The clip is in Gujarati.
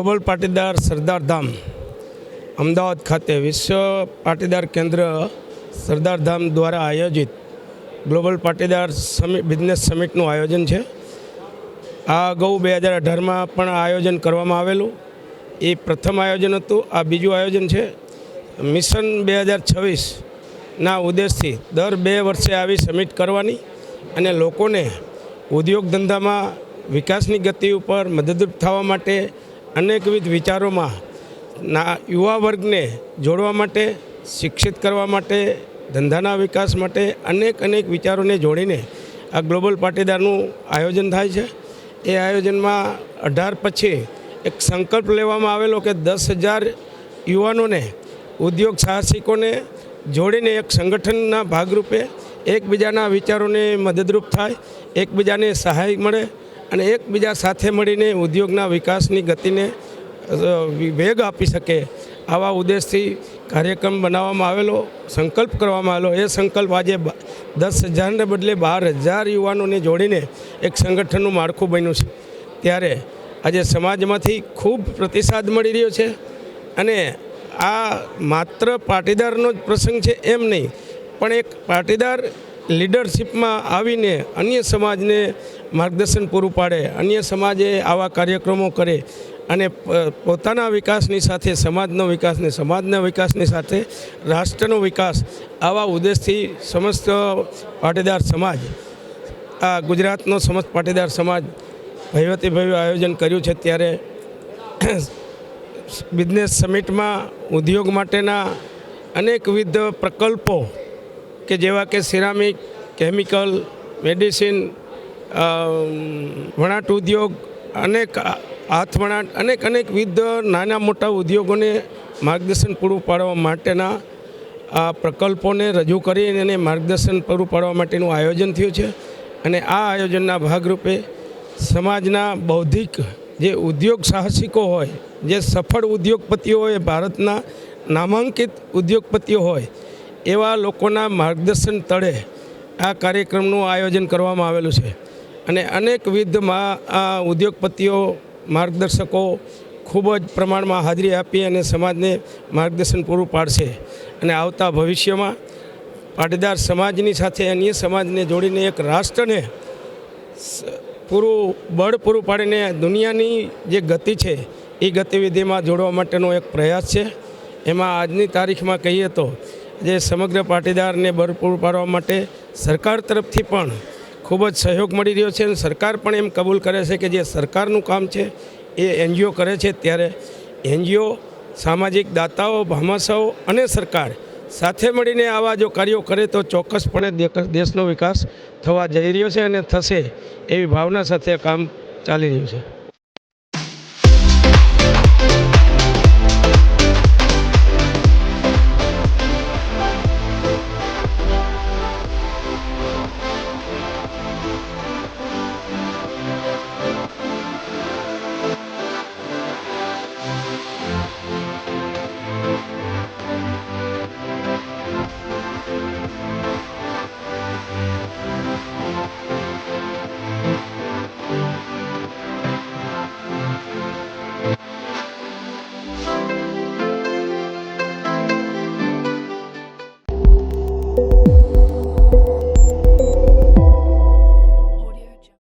ગ્લોબલ પાટીદાર સરદાર ધામ અમદાવાદ ખાતે વિશ્વ પાટીદાર કેન્દ્ર સરદાર ધામ દ્વારા આયોજિત ગ્લોબલ પાટીદાર બિઝનેસ સમિટનું આયોજન છે। આ અગાઉ 2018માં પણ આયોજન કરવામાં આવેલું, એ પ્રથમ આયોજન હતું। આ બીજું આયોજન છે। મિશન 2026ના ઉદ્દેશથી દર 2 વર્ષે આવી સમિટ કરવાની અને લોકોને ઉદ્યોગ ધંધામાં વિકાસની ગતિ ઉપર મદદરૂપ થવા માટે અનેકવિધ વિચારોમાં યુવા વર્ગને જોડવા માટે, શિક્ષિત કરવા માટે, ધંધાના વિકાસ માટે અનેક વિચારોને જોડીને આ ગ્લોબલ પાટીદારનું આયોજન થાય છે। એ આયોજનમાં 18 પછી એક સંકલ્પ લેવામાં આવેલો કે 10,000 યુવાનોને, ઉદ્યોગ સાહસિકોને જોડીને એક સંગઠનના ભાગરૂપે એકબીજાના વિચારોને મદદરૂપ થાય, એકબીજાને સહાય મળે અને એકબીજા સાથે મળીને ઉદ્યોગના વિકાસની ગતિને વેગ આપી શકે, આવા ઉદ્દેશથી કાર્યક્રમ બનાવવામાં આવેલો, સંકલ્પ કરવામાં આવેલો। એ સંકલ્પ આજે 10,000ને બદલે 12,000 યુવાનોને જોડીને એક સંગઠનનું માળખું બન્યું છે। ત્યારે આજે સમાજમાંથી ખૂબ પ્રતિસાદ મળી રહ્યો છે અને આ માત્ર પાટીદારનો જ પ્રસંગ છે એમ નહીં, પણ એક પાટીદાર લીડરશિપમાં આવીને અન્ય સમાજને માર્ગદર્શન પૂરું પાડે, અન્ય સમાજે આવા કાર્યક્રમો કરે અને પોતાના વિકાસની સાથે સમાજના વિકાસની સાથે રાષ્ટ્રનો વિકાસ, આવા ઉદ્દેશથી સમસ્ત પાટીદાર સમાજ, આ ગુજરાતનો સમસ્ત પાટીદાર સમાજ ભવ્ય આયોજન કર્યું છે। ત્યારે બિઝનેસ સમિટમાં ઉદ્યોગ માટેના અનેકવિધ પ્રકલ્પો કે જેવા કે સિરામિક, કેમિકલ, મેડિસિન, વણાટ ઉદ્યોગ, અનેક હાથવણાટ, અનેકવિધ નાના મોટા ઉદ્યોગોને માર્ગદર્શન પૂરું પાડવા માટેના આ પ્રકલ્પોને રજૂ કરીને અને માર્ગદર્શન પૂરું પાડવા માટેનું આયોજન થયું છે। અને આ આયોજનના ભાગરૂપે સમાજના બૌદ્ધિક જે ઉદ્યોગ સાહસિકો હોય, જે સફળ ઉદ્યોગપતિઓ હોય, ભારતના નામાંકિત ઉદ્યોગપતિઓ હોય, એવા લોકોના માર્ગદર્શન તળે આ કાર્યક્રમનું આયોજન કરવામાં આવેલું છે। અને અનેકવિધ આ ઉદ્યોગપતિઓ, માર્ગદર્શકો ખૂબ જ પ્રમાણમાં હાજરી આપી અને સમાજને માર્ગદર્શન પૂરું પાડશે અને આવતા ભવિષ્યમાં પાટીદાર સમાજની સાથે અન્ય સમાજને જોડીને એક રાષ્ટ્રને બળ પૂરું પાડીને દુનિયાની જે ગતિ છે એ ગતિવિધિમાં જોડવા માટેનો એક પ્રયાસ છે। એમાં આજની તારીખમાં કહીએ તો જે સમગ્ર પાટીદારને બળ પૂરું પાડવા માટે સરકાર તરફથી પણ ખૂબ જ સહયોગ મળી રહ્યો છે અને સરકાર પણ એમ કબૂલ કરે છે કે જે સરકારનું કામ છે એ એનજીઓ કરે છે। ત્યારે એનજીઓ, સામાજિક દાતાઓ, ભામાશાઓ અને સરકાર સાથે મળીને આવા જો કાર્યો કરે તો ચોક્કસપણે દેશનો વિકાસ થવા જઈ રહ્યો છે અને થશે એવી ભાવના સાથે કામ ચાલી રહ્યું છે।